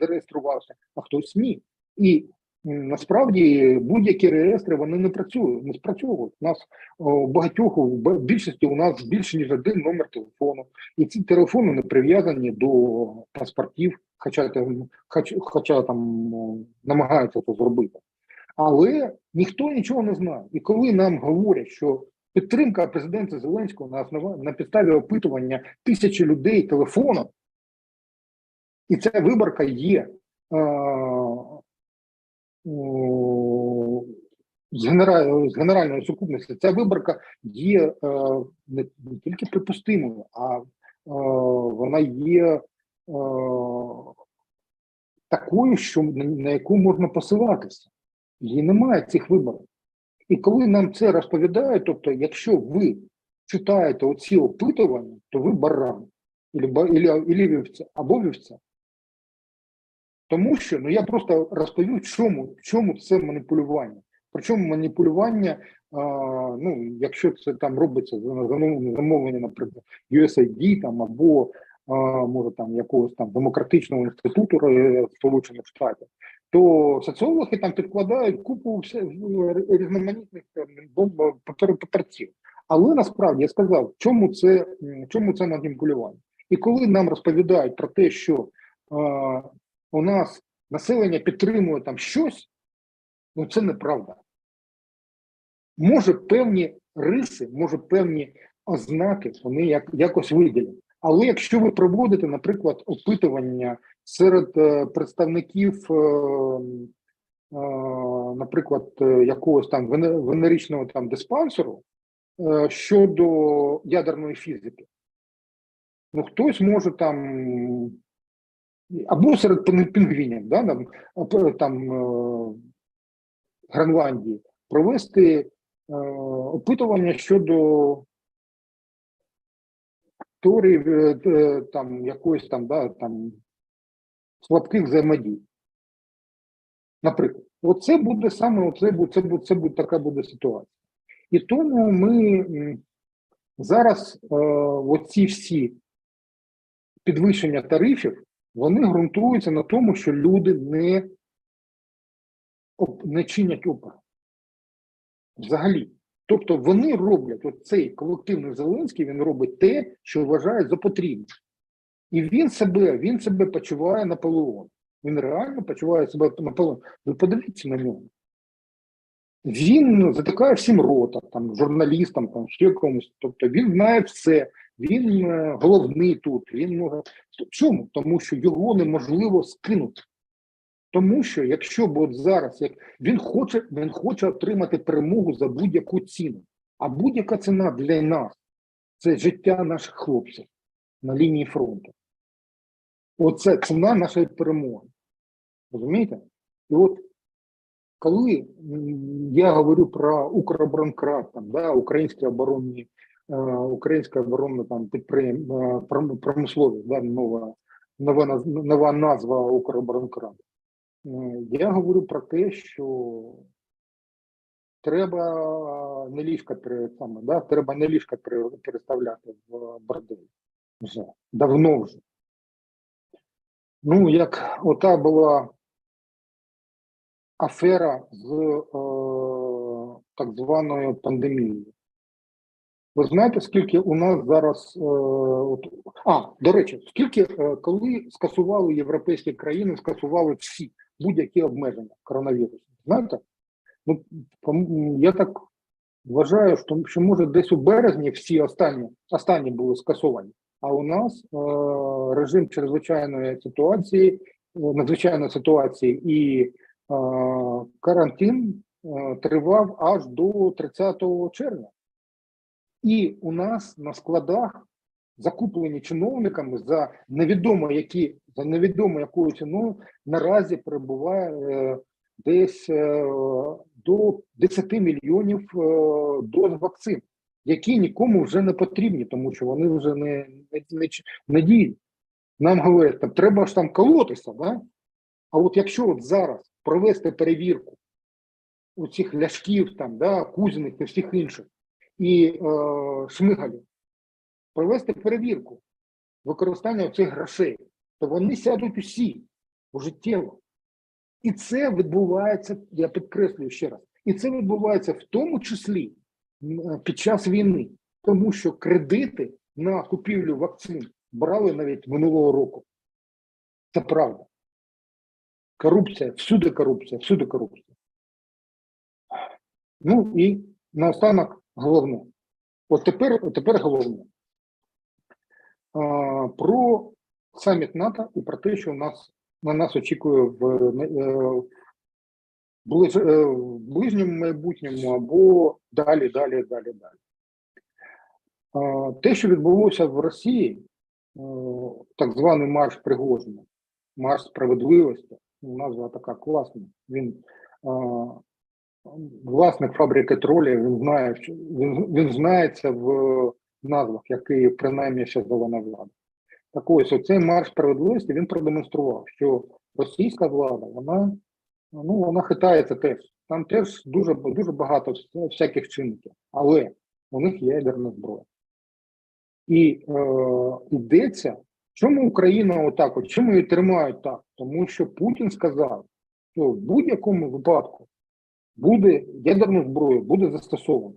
зареєструвався, а хтось ні. І насправді будь-які реєстри, вони не спрацьовують. У нас в більшості у нас більше, ніж один номер телефону. І ці телефони не прив'язані до паспортів, хоча там намагаються це зробити. Але ніхто нічого не знає. І коли нам говорять, що підтримка президента Зеленського на підставі опитування тисячі людей телефоном, і ця виборка є з генеральної сукупності, ця виборка є не тільки припустимою, а вона є такою, на яку можна посилатися. Її немає цих виборів. І коли нам це розповідають, тобто, якщо ви читаєте оці опитування, то ви баран, або вівця. Тому що, я просто розповів, чому це маніпулювання. Причому маніпулювання, якщо це там робиться замовлення, наприклад, USAID там, або, може, там якогось там демократичного інституту Сполучених Штатів, то соціологи там підкладають купу різноманітних папірців. Але насправді я сказав, чому це маніпулювання. І коли нам розповідають про те, що у нас населення підтримує там щось, це неправда. Може певні риси, може певні ознаки вони якось виділять. Але якщо ви проводите, наприклад, опитування серед представників, наприклад, якогось там венеричного там диспансеру щодо ядерної фізики, хтось може там, або серед пінгвінів, да, там Гренландії, провести опитування щодо теорії там якоїсь там, да, там слабких взаємодій. Наприклад, оце буде саме, така буде ситуація. І тому ми зараз оці всі підвищення тарифів, вони ґрунтуються на тому, що люди не чинять опору. Взагалі. Тобто вони роблять, от цей колективний Зеленський, він робить те, що вважає за потрібне. І він себе почуває Наполеоном. Він реально почуває себе Наполеоном. Ви подивіться на нього. Він затикає всім рота, там, журналістам, там, ще комусь. Тобто він знає все, він головний тут. Він може... Чому? Тому що його неможливо скинути. Тому що, якщо б от зараз, як він хоче отримати перемогу за будь-яку ціну. А будь-яка ціна для нас – це життя наших хлопців на лінії фронту. Оце ціна нашої перемоги. Розумієте? І от коли я говорю про Укроборонкрат, там, да, українська оборонна там, промисловість, да, нова назва Укроборонкрату, я говорю про те, що треба не ліжка переставляти в борделі. Вже. Давно вже. Ну, як ота була афера з так званою пандемією. Ви знаєте, скільки у нас зараз... до речі, коли скасували європейські країни, скасували всі будь-які обмеження коронавірусу. Знаєте? Ну, я так вважаю, що може десь у березні всі останні були скасовані. А у нас режим надзвичайної ситуації і карантин тривав аж до 30 червня. І у нас на складах, закуплені чиновниками за невідомо якою ціною, наразі перебуває десь до 10 мільйонів доз вакцин, які нікому вже не потрібні, тому що вони вже не діють. Нам говорять, треба ж там колотися, да? А от якщо от зараз провести перевірку у цих Ляшків, там, да, Кузіних і всіх інших, і Шмигалів, провести перевірку використання цих грошей, то вони сядуть усі пожиттєво. І це відбувається, я підкреслюю ще раз, і це відбувається в тому числі під час війни, тому що кредити на купівлю вакцин брали навіть минулого року. Це правда. Корупція, всюди корупція, всюди корупція. Ну і наостанок головне. От тепер головне. Про саміт НАТО і про те, що на нас очікує в ближньому майбутньому або далі. Те, що відбулося в Росії, так званий марш Пригожина, марш справедливості, назва така класна, він власник фабрики тролів, він знається в назвах, які принаймні ще зелена влада. Так ось, оцей марш справедливості, він продемонстрував, що російська влада, вона хитається теж. Там теж дуже багато всяких чинників, але у них є ядерна зброя. І йдеться, чому Україна отак, чому її тримають так? Тому що Путін сказав, що в будь-якому випадку ядерна зброя буде застосована.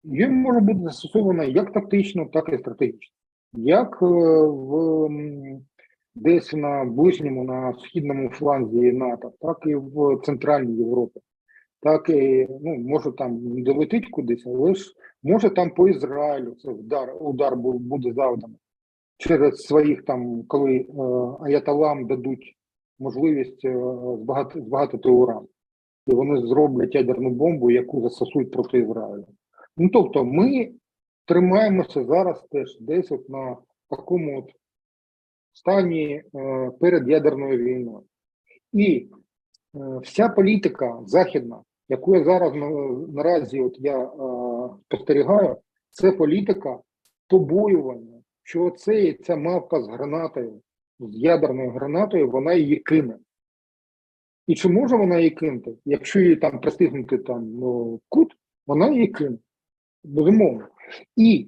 Її може бути застосована як тактично, так і стратегічно. Як десь на ближньому, на східному фланзі НАТО, так і в Центральній Європі. Так і, може там долетить кудись, але ж може там по Ізраїлю це удар буде завданий. Через своїх там, коли аятолам дадуть можливість збагатити уран. І вони зроблять ядерну бомбу, яку застосують проти Ізраїлю. Ну, тобто, ми тримаємося зараз теж десь от на такому от стані перед ядерною війною. І вся політика західна, яку я зараз наразі от я спостерігаю, це політика побоювання, що ця мавка з гранатою, з ядерною гранатою, вона її кине. І чи може вона її кинути? Якщо її там пристигнути кут, вона її кине. Безумовно. І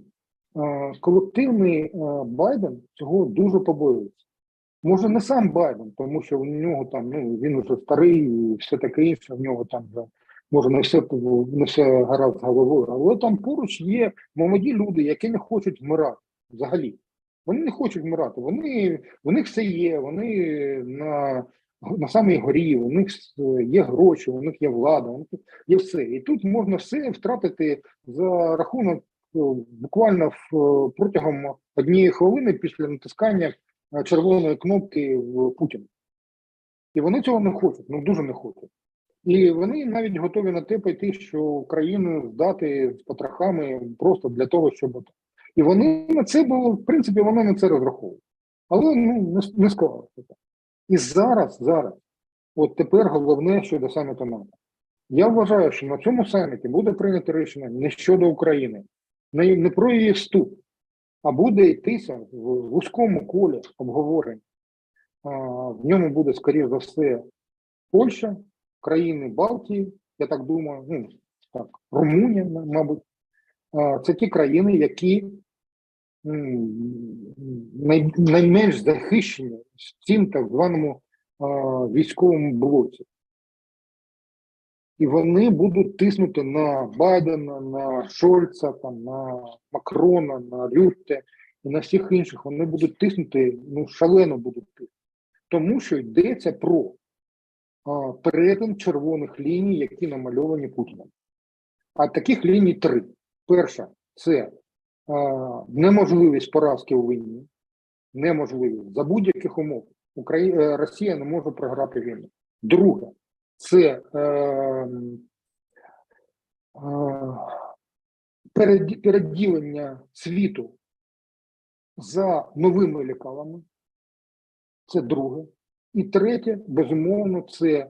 колективний Байден цього дуже побоюється. Може, не сам Байден, тому що у нього там, ну, він вже старий і все таке інше, в нього там вже, може, не все гаразд з головою, але там поруч є молоді люди, які не хочуть вмирати взагалі. Вони не хочуть вмирати, у них все є, вони на самій горі, у них є гроші, у них є влада, у них є все. І тут можна все втратити за рахунок буквально протягом 1 хвилини після натискання червоної кнопки в Путіна. І вони цього не хочуть, ну дуже не хочуть. І вони навіть готові на те пойти, що Україну здати з потрохами просто для того, щоб... І вони на це було, в принципі, вони на це розраховували. Але ну, не склалося так. І зараз, от тепер головне щодо саміту НАТО. Я вважаю, що на цьому саміті буде прийнято рішення не щодо України, не про її вступ, а буде йтися в вузькому колі обговорень. В ньому буде, скоріш за все, Польща, країни Балтії, я так думаю, ну, так, Румунія, мабуть. Це ті країни, які найменш захищені в цим так званому військовому блоці. І вони будуть тиснути на Байдена, на Шольца, там, на Макрона, на Рютте і на всіх інших. Вони будуть тиснути, ну, шалено будуть тиснути. Тому що йдеться про перетин червоних ліній, які намальовані Путіним. А таких ліній 3. Перша – це неможливість поразки у війні. Неможливість. За будь-яких умов Росія не може програти війну. Друге – це переділення світу за новими лекалами. Це друге. І третє, безумовно, це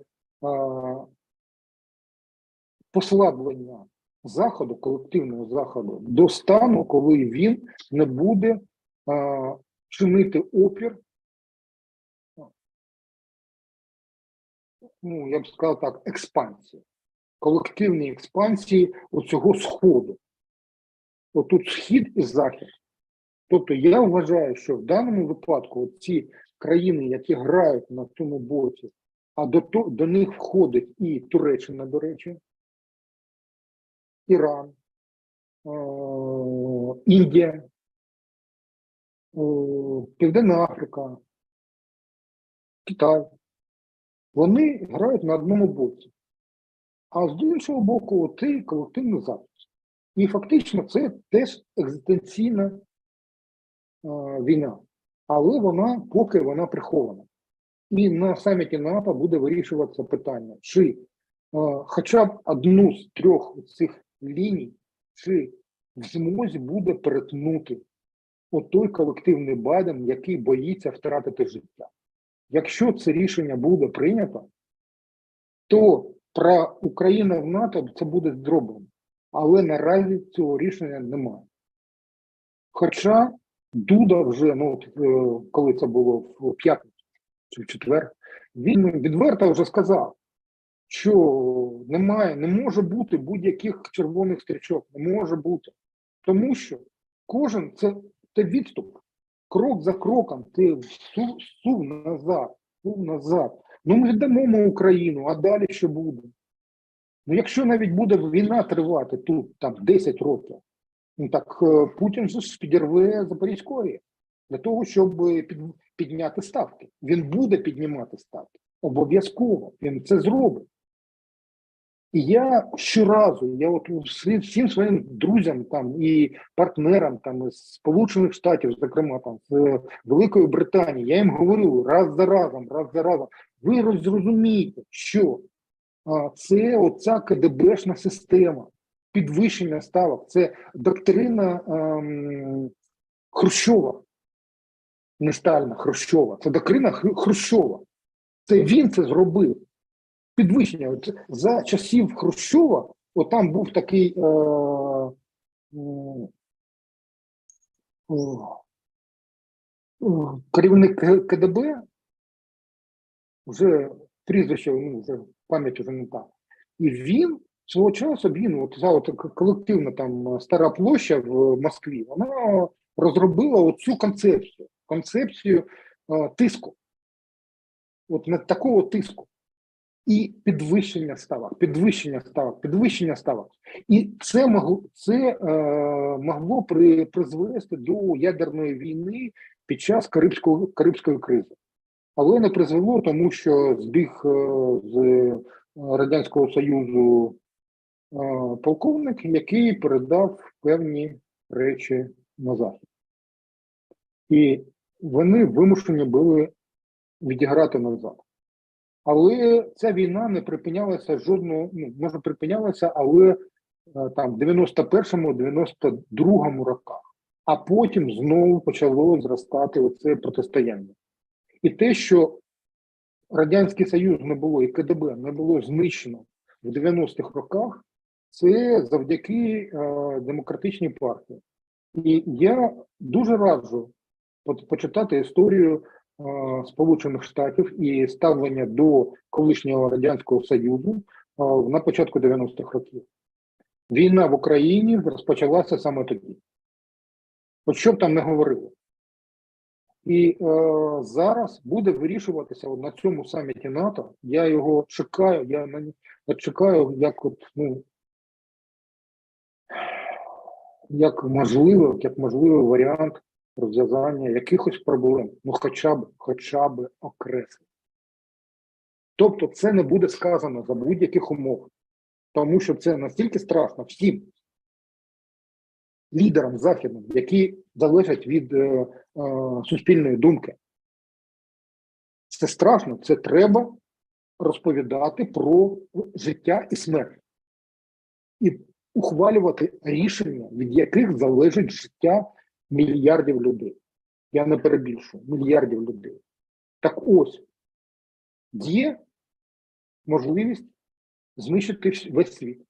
послаблення Заходу, колективного Заходу, до стану, коли він не буде чинити опір, ну, я б сказав так, експансії, колективній експансії оцього Сходу. Отут Схід і Захід. Тобто я вважаю, що в даному випадку ці країни, які грають на цьому боці, а до них входить і Туреччина, до речі, Іран, Індія, Південна Африка, Китай. Вони грають на одному боці. А з іншого боку, це колективний Захід. І фактично це теж екзистенційна війна. Але поки вона прихована. І на саміті НАТО буде вирішуватися питання, чи хоча б одну з 3 цих ліній, чи в змозі буде перетнути отой колективний Байден, який боїться втратити життя. Якщо це рішення буде прийнято, то про Україну в НАТО це буде зроблено. Але наразі цього рішення немає. Хоча Дуда вже, ну, коли це було в п'ятницю чи в четвер, він відверто вже сказав, що не може бути будь-яких червоних стрічок, не може бути. Тому що кожен це відступ, крок за кроком, ти сув назад. Ну ми віддамо Україну, а далі що буде? Ну якщо навіть буде війна тривати тут там 10 років, ну так Путін ж підірве Запорізької для того, щоб підняти ставки. Він буде піднімати ставки. Обов'язково. Він це зробить. І я щоразу, я от всім своїм друзям там і партнерам там із Сполучених Штатів, зокрема там з Великої Британії, я їм говорю раз за разом, ви зрозумієте, що це оця КДБшна система, підвищення ставок, це доктрина Хрущова, не Сталіна, Хрущова, це доктрина Хрущова. Це він це зробив. Підвищення. За часів Хрущова, там був такий керівник КДБ, вже прізвище, ну, вже пам'ять вже не так. І він свого часу, колективна там Стара площа в Москві, вона розробила оцю концепцію тиску. от на такого тиску і підвищення ставок, підвищення ставок. І це могло призвести до ядерної війни під час Карибської кризи. Але не призвело, тому що збіг з Радянського Союзу полковник, який передав певні речі на Захід. І вони вимушені були відіграти назад. Але ця війна не припинялася жодного, може припинялася, але там в 91-му, 92-му роках. А потім знову почало зростати оце протистояння. І те, що Радянський Союз не було і КДБ не було знищено в 90-х роках, це завдяки демократичній партії. І я дуже раджу почитати історію Сполучених Штатів і ставлення до колишнього Радянського Союзу на початку 90-х років. Війна в Україні розпочалася саме тоді. От що б там не говорили. І зараз буде вирішуватися на цьому саміті НАТО. Я його чекаю, я чекаю як як можливий варіант розв'язання якихось проблем, хоча б окреслень. Тобто це не буде сказано за будь-яких умов, тому що це настільки страшно всім лідерам західним, які залежать від суспільної думки. Це страшно, це треба розповідати про життя і смерть. І ухвалювати рішення, від яких залежить життя мільярдів людей. Я не перебільшую, мільярдів людей. Так ось, є можливість знищити весь світ.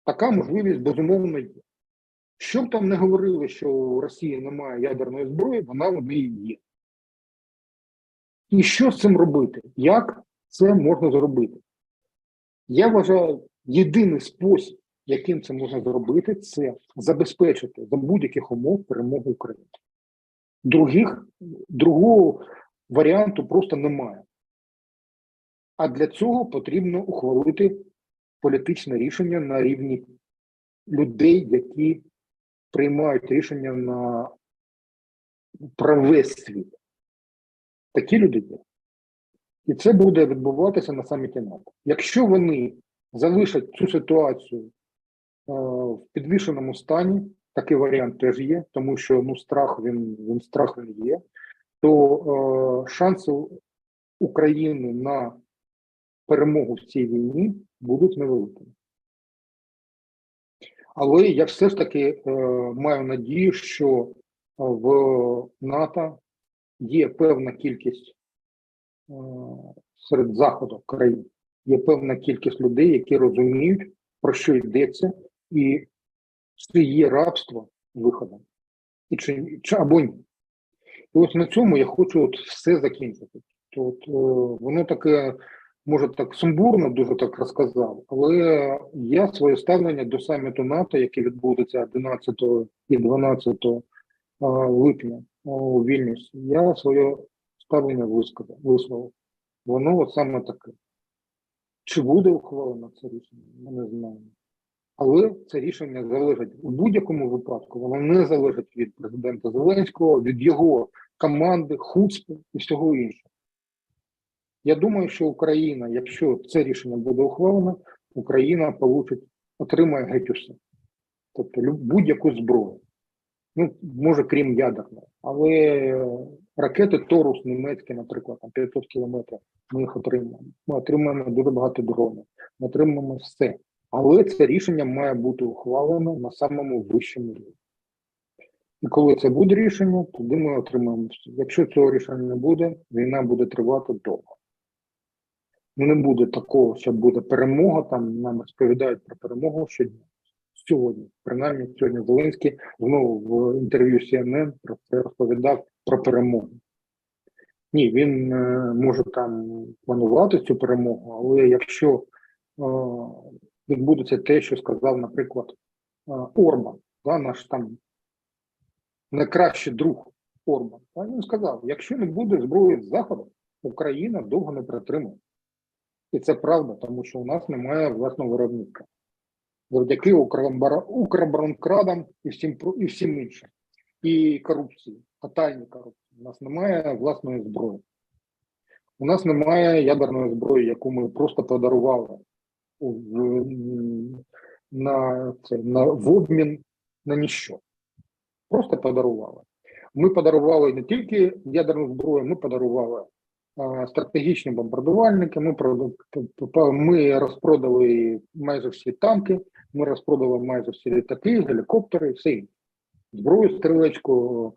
Така можливість, безумовно, є. Що б там не говорили, що у Росії немає ядерної зброї, вона в неї є. І що з цим робити? Як це можна зробити? Я вважаю, єдиний спосіб, яким це можна зробити, це забезпечити за будь-яких умов перемогу України. Другого варіанту просто немає. А для цього потрібно ухвалити політичне рішення на рівні людей, які приймають рішення про весь світ. Такі люди є. І це буде відбуватися на саміті НАТО. Якщо вони залишать цю ситуацію в підвішеному стані, такий варіант теж є, тому що страх він є, то шанси України на перемогу в цій війні будуть невеликими. Але я все ж таки маю надію, що в НАТО є певна кількість серед Заходу країн, є певна кількість людей, які розуміють, про що йдеться, і чи є рабство виходом, або ні. І ось на цьому я хочу все закінчити. Воно таке, може так сумбурно дуже так розказав, але я своє ставлення до саміту НАТО, який відбудеться 11 і 12 липня у Вільнюсі, я своє ставлення висловив. Воно от саме таке. Чи буде ухвалено це рішення, ми не знаємо. Але це рішення залежить у будь-якому випадку, воно не залежить від президента Зеленського, від його команди, хуцпи і всього іншого. Я думаю, що Україна, якщо це рішення буде ухвалено, Україна отримає геть усе. Тобто будь-яку зброю. Може, крім ядерної. Але ракети Торус німецькі, наприклад, 500 кілометрів, ми їх отримаємо. Ми отримаємо дуже багато дронів. Ми отримаємо все. Але це рішення має бути ухвалено на самому вищому рівні. І коли це буде рішення, тоді ми отримаємо все. Якщо цього рішення не буде, війна буде тривати довго. Не буде такого, що буде перемога, там нам розповідають про перемогу щодня. Сьогодні, принаймні сьогодні Зеленський знову в інтерв'ю CNN про це розповідав про перемогу. Ні, він може там планувати цю перемогу, але якщо відбудеться те, що сказав, наприклад, Орбан, наш там найкращий друг Орбан, він сказав, якщо не буде зброї з Заходу, Україна довго не протримає. І це правда, тому що у нас немає власного виробника. Завдяки Укроборонкрадам і всім іншим. І корупції, тотальній корупції. У нас немає власної зброї. У нас немає ядерної зброї, яку ми просто подарували в обмін на ніщо. Просто подарували. Ми подарували не тільки ядерну зброю, ми подарували стратегічні бомбардувальники, ми розпродали майже всі танки, ми розпродали майже всі літаки, гелікоптери, все інше. Зброю стрілецьку.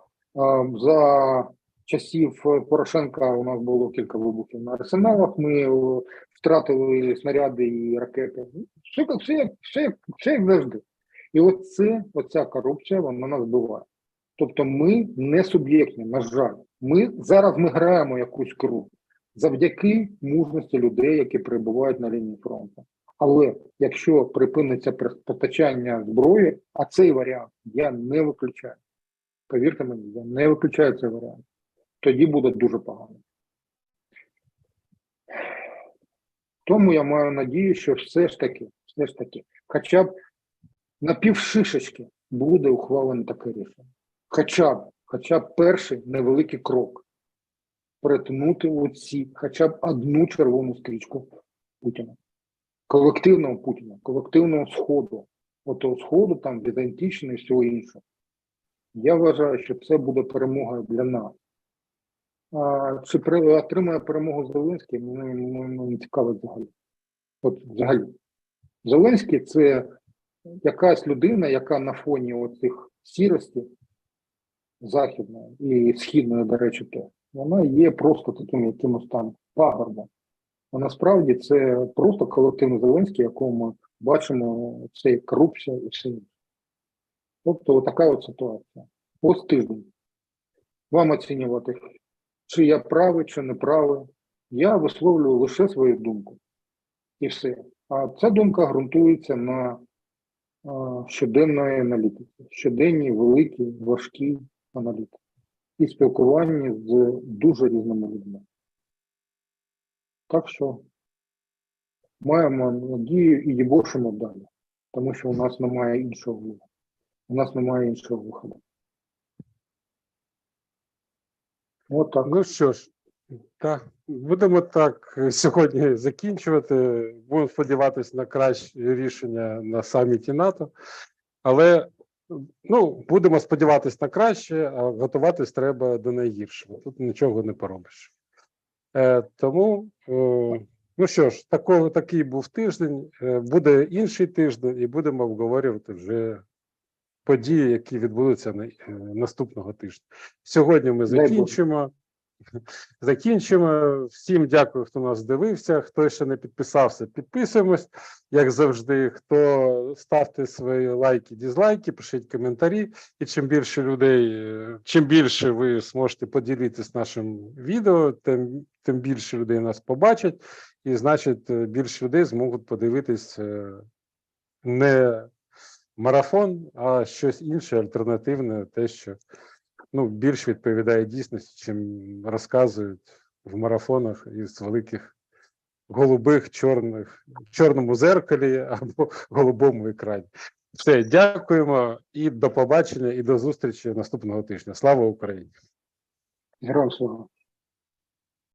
За часів Порошенка у нас було кілька вибухів на арсеналах, ми втратили снаряди і ракети. Все як завжди. І оця корупція, вона нас вбиває. Тобто ми не суб'єктні, на жаль. Зараз ми граємо якусь гру завдяки мужності людей, які перебувають на лінії фронту. Але якщо припиниться постачання зброї, а цей варіант я не виключаю. Повірте мені, я не виключаю цей варіант. Тоді буде дуже погано. Тому я маю надію, що все ж таки, хоча б на півшишечки буде ухвалено таке рішення. Хоча б перший невеликий крок. Перетнути хоча б одну червону стрічку Путіна. Колективного Путіна, колективного Сходу. Отого Сходу, там, Візантійщини і всього іншого. Я вважаю, що це буде перемогою для нас. Чи отримає перемогу Зеленський, мене не цікавить взагалі. От взагалі. Зеленський – це якась людина, яка на фоні оцих сірості західної і східної, до речі, теж, вона є просто таким якимось там пагорбом. А насправді це просто колективний Зеленський, якому ми бачимо це корупція і все інше. Тобто така от ситуація. Ось тиждень. Вам оцінювати, чи я правий, чи не правий. Я висловлюю лише свою думку. І все. А ця думка ґрунтується на щоденної аналітиці. Щоденній, великій, важкій аналітиці. І спілкуванні з дуже різними людьми. Так що маємо надію і їбошимо далі. Тому що у нас немає іншого виходу. У нас немає іншого виходу. От так. Ну що ж, так, будемо так сьогодні закінчувати. Будемо сподіватися на краще рішення на саміті НАТО. Але будемо сподіватися на краще, а готуватись треба до найгіршого. Тут нічого не поробиш. Тому, ну що ж, такий був тиждень. Буде інший тиждень і будемо обговорювати вже події, які відбудуться наступного тижня. Сьогодні ми закінчимо. Всім дякую, хто нас дивився. Хто ще не підписався, підписуємось. Як завжди, хто ставте свої лайки, дізлайки, пишіть коментарі. І чим більше людей, чим більше ви зможете поділитися нашим відео, тим більше людей нас побачать. І, значить, більше людей зможуть подивитись не марафон, а щось інше, альтернативне, те, що більш відповідає дійсності, чим розказують в марафонах із великих голубих, чорному зеркалі або голубому екрані. Все, дякуємо і до побачення, і до зустрічі наступного тижня. Слава Україні! Героям слава!